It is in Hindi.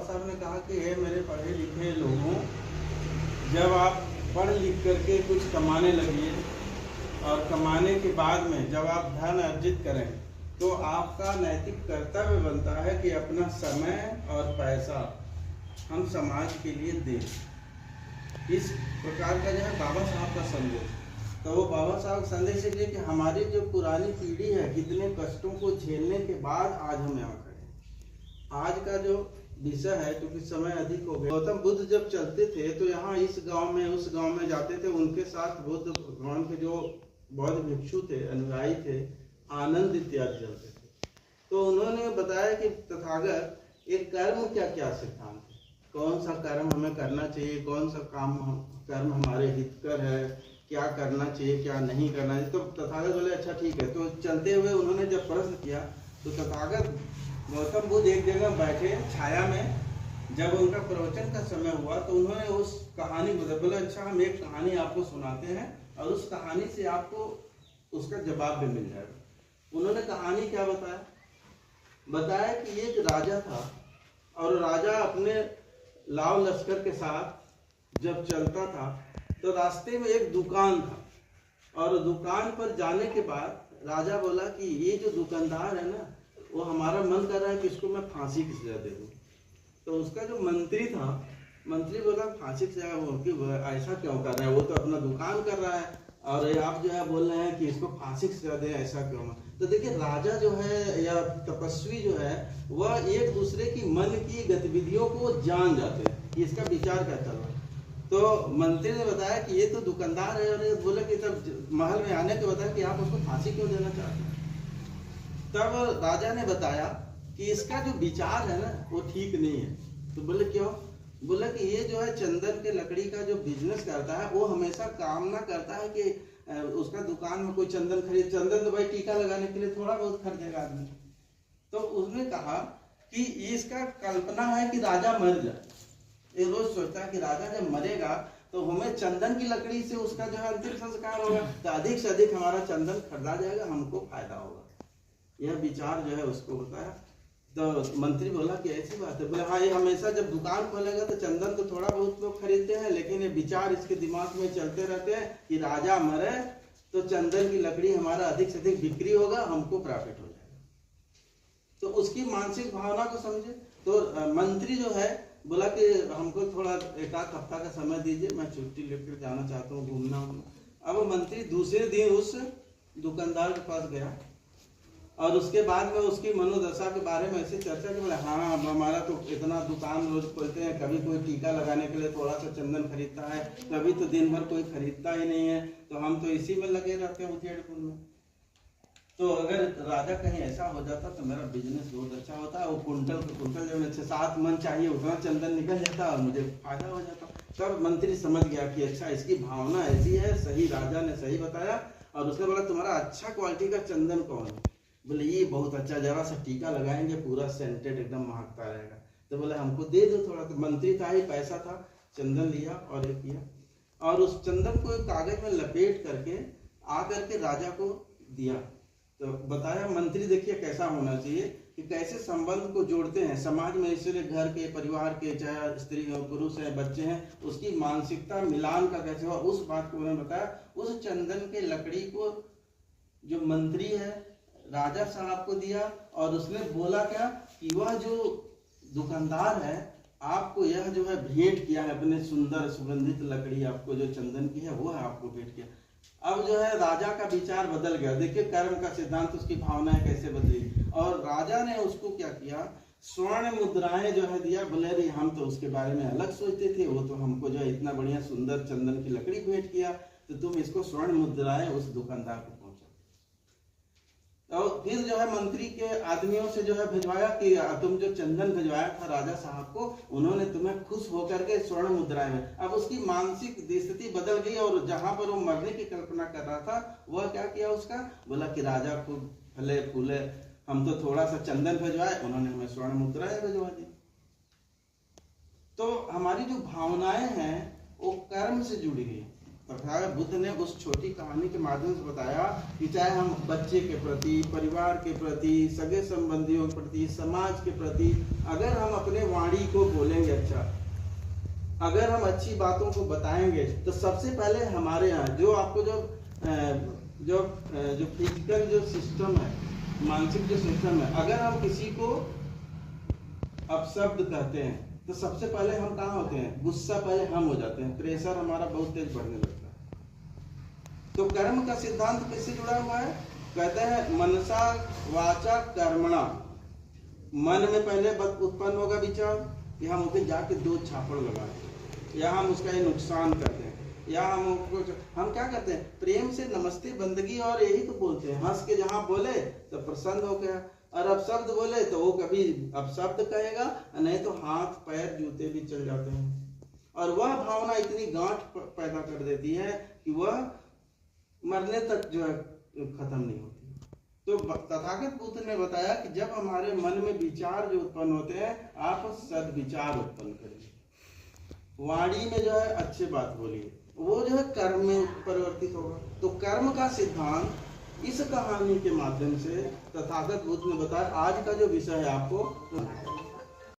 साहब ने कहा कि हे मेरे पढ़े लिखे लोगों, जब आप पढ़ लिख करके कुछ कमाने लगिए और कमाने के बाद में जब आप धन अर्जित करें तो आपका नैतिक कर्तव्य बनता है कि अपना समय और पैसा हम समाज के लिए दें। इस प्रकार का जो है बाबा साहब का संदेश। तो वो बाबा साहब संदेश है कि हमारी जो पुरानी पीढ़ी है कितने कष्टों को झेलने के बाद आज हम यहाँ खड़े। आज का जो विषय है क्योंकि समय अधिक हो गया। गौतम बुद्ध जब चलते थे तो यहाँ इस गांव में उस गांव में जाते थे, उनके साथ बुद्ध भगवान के जो बौद्ध भिक्षु थे, अनुयायी थे, आनंद इत्यादि चलते थे। तो उन्होंने बताया कि तथागत एक कर्म क्या क्या सिद्धांत है, कौन सा कर्म हमें करना चाहिए, कौन सा कर्म हमारे हितकर है, क्या करना चाहिए क्या नहीं करना चाहिए। तो तथागत बोले अच्छा ठीक है। तो चलते हुए उन्होंने जब प्रश्न किया तो तथागत गौतम बुद्ध एक जगह बैठे छाया में, जब उनका प्रवचन का समय हुआ तो उन्होंने उस कहानी बोले अच्छा हम एक कहानी आपको सुनाते हैं और उस कहानी से आपको उसका जवाब भी मिल जाएगा। उन्होंने कहानी क्या बताया? बताया कि एक राजा था और राजा अपने लाव लश्कर के साथ जब चलता था तो रास्ते में एक दुकान था और दुकान पर जाने के बाद राजा बोला कि ये जो दुकानदार है ना वो हमारा मन कर रहा है कि इसको मैं फांसी की सजा दे दूं। तो उसका जो मंत्री था, मंत्री बोला फांसी की सजा वो कि ऐसा क्यों कर रहे हैं, वो तो अपना दुकान कर रहा है और आप जो है बोल रहे हैं कि इसको फांसी की सजा दें, ऐसा क्यों? तो देखिए राजा जो है या तपस्वी जो है वह एक दूसरे की मन की गतिविधियों को जान जाते हैं कि इसका विचार क्या चल रहा है। तो मंत्री ने बताया कि ये तो दुकानदार है और ये बोले कि तब महल में आने के बताया कि आप उसको फांसी क्यों देना चाहते हैं। तब राजा ने बताया कि इसका जो विचार है ना वो ठीक नहीं है। तो बोले क्यों? बोला कि ये जो है चंदन के लकड़ी का जो बिजनेस करता है वो हमेशा कामना करता है कि उसका दुकान में कोई चंदन खरीद, चंदन तो भाई टीका लगाने के लिए थोड़ा बहुत खरीदेगा आदमी। तो उसने कहा कि इसका कल्पना है कि राजा मर जाए, ये रोज सोचता है कि राजा जब मरेगा तो हमें चंदन की लकड़ी से उसका जो है अंतिम संस्कार होगा तो अधिक से अधिक हमारा चंदन खरीदा जाएगा, हमको फायदा होगा। यह विचार जो है उसको बताया। तो मंत्री बोला कि ऐसी बात है? बोले हाँ, ये हमेशा जब दुकान खोलेगा तो चंदन तो थोड़ा बहुत लोग खरीदते हैं, लेकिन ये विचार इसके दिमाग में चलते रहते हैं कि राजा मरे तो चंदन की लकड़ी हमारा अधिक से अधिक बिक्री होगा, हमको प्रॉफिट हो जाएगा। तो उसकी मानसिक भावना को समझे। तो मंत्री जो है बोला कि हमको थोड़ा एक आध हफ्ता का समय दीजिए, मैं छुट्टी लेकर जाना चाहता हूँ, घूमना। अब मंत्री दूसरे दिन उस दुकानदार के पास गया और उसके बाद में उसकी मनोदशा के बारे में ऐसे चर्चा की। बोले हाँ, हमारा तो इतना दुकान रोज खोलते हैं, कभी कोई टीका लगाने के लिए थोड़ा सा चंदन खरीदता है, कभी तो दिन भर कोई खरीदता ही नहीं है, तो हम तो इसी में लगे रहते हैं उधेड़-बुन में। तो अगर राजा कहीं ऐसा हो जाता तो मेरा बिजनेस बहुत अच्छा होता, वो कुंटल जो 6-7 मन चाहिए उतना चंदन निकल जाता और मुझे फायदा हो जाता। तब मंत्री समझ गया कि अच्छा इसकी भावना ऐसी है, सही राजा ने सही बताया। और उसने बोला तुम्हारा अच्छा क्वालिटी का चंदन कौन है? बोले ये बहुत अच्छा, जरा सा टीका लगाएंगे पूरा सेंटेड एकदम महकता रहेगा। तो बोले हमको दे दो थोड़ा। तो मंत्री का ही पैसा था, चंदन लिया और ये किया और उस चंदन को एक कागज में लपेट करके आकर के राजा को दिया। तो बताया मंत्री देखिए कैसा होना चाहिए कि कैसे संबंध को जोड़ते हैं समाज में, इसलिए घर के परिवार के चाहे स्त्री हो पुरुष है बच्चे हैं उसकी मानसिकता मिलान का कैसे हुआ, उस बात को उन्होंने बताया। उस चंदन के लकड़ी को जो मंत्री है राजा साहब को दिया और उसने बोला क्या कि वह जो दुकानदार है आपको यह जो है भेंट किया है, अपने सुंदर सुगंधित लकड़ी आपको जो चंदन की है वो है आपको भेंट किया। अब जो है राजा का विचार बदल गया। देखिए कर्म का सिद्धांत, उसकी भावनाएं कैसे बदली। और राजा ने उसको क्या किया, स्वर्ण मुद्राएं जो है दिया। बोले अरे हम तो उसके बारे में अलग सोचते थे, वो तो हमको जो है इतना बढ़िया सुंदर चंदन की लकड़ी भेंट किया, तो तुम इसको स्वर्ण मुद्राएं उस दुकानदार को पहुंचा। और फिर जो है मंत्री के आदमियों से जो है भिजवाया कि तुम जो चंदन भिजवाया था राजा साहब को, उन्होंने तुम्हें खुश होकर के स्वर्ण मुद्राएं में। अब उसकी मानसिक स्थिति बदल गई और जहां पर वो मरने की कल्पना कर रहा था वह क्या किया उसका, बोला कि राजा खूब फले फूले, हम तो थोड़ा सा चंदन भिजवाए, उन्होंने हमें स्वर्ण मुद्राएं भिजवा दी। तो हमारी जो भावनाएं हैं वो कर्म से जुड़ी गई। तथागत बुद्ध ने उस छोटी कहानी के माध्यम से बताया कि चाहे हम बच्चे के प्रति, परिवार के प्रति, सगे संबंधियों के प्रति, समाज के प्रति, अगर हम अपने वाणी को बोलेंगे अच्छा, अगर हम अच्छी बातों को बताएंगे, तो सबसे पहले हमारे यहाँ जो आपको जो फिजिकल जो सिस्टम है, मानसिक जो सिस्टम है, अगर हम किसी को अपशब्द कहते हैं तो सबसे पहले हम कहाँ होते हैं? गुस्सा पहले हम हो जाते हैं, प्रेशर हमारा बहुत तेज बढ़ने लगता है। तो कर्म का सिद्धांत किससे जुड़ा हुआ है? कहते हैं मनसा वाचा कर्मणा। मन में पहले उत्पन्न होगा विचार कि हम उसे जाके 2 छापड़ लगाए, या हम उसका नुकसान करते हैं, या हम क्या करते हैं? प्रेम से नमस्ते बंदगी और यही तो बोलते हैं। हंस के जहाँ बोले तो प्रसन्न हो गया, और अपशब्द बोले तो वो कभी अपशब्द कहेगा, नहीं तो हाथ पैर जूते भी चल जाते हैं। और वह भावना इतनी गांठ पैदा कर देती है कि वह मरने तक जो है खत्म नहीं होती। तो तथागत बुद्ध ने बताया कि जब हमारे मन में विचार जो उत्पन्न होते हैं, आप सद्विचार उत्पन्न करिए, वाणी में जो है अच्छी बात बोलिए, वो जो है कर्म में परिवर्तित होगा। तो कर्म का सिद्धांत इस कहानी के माध्यम से तथागत बुद्ध ने बताया। आज का जो विषय है आपको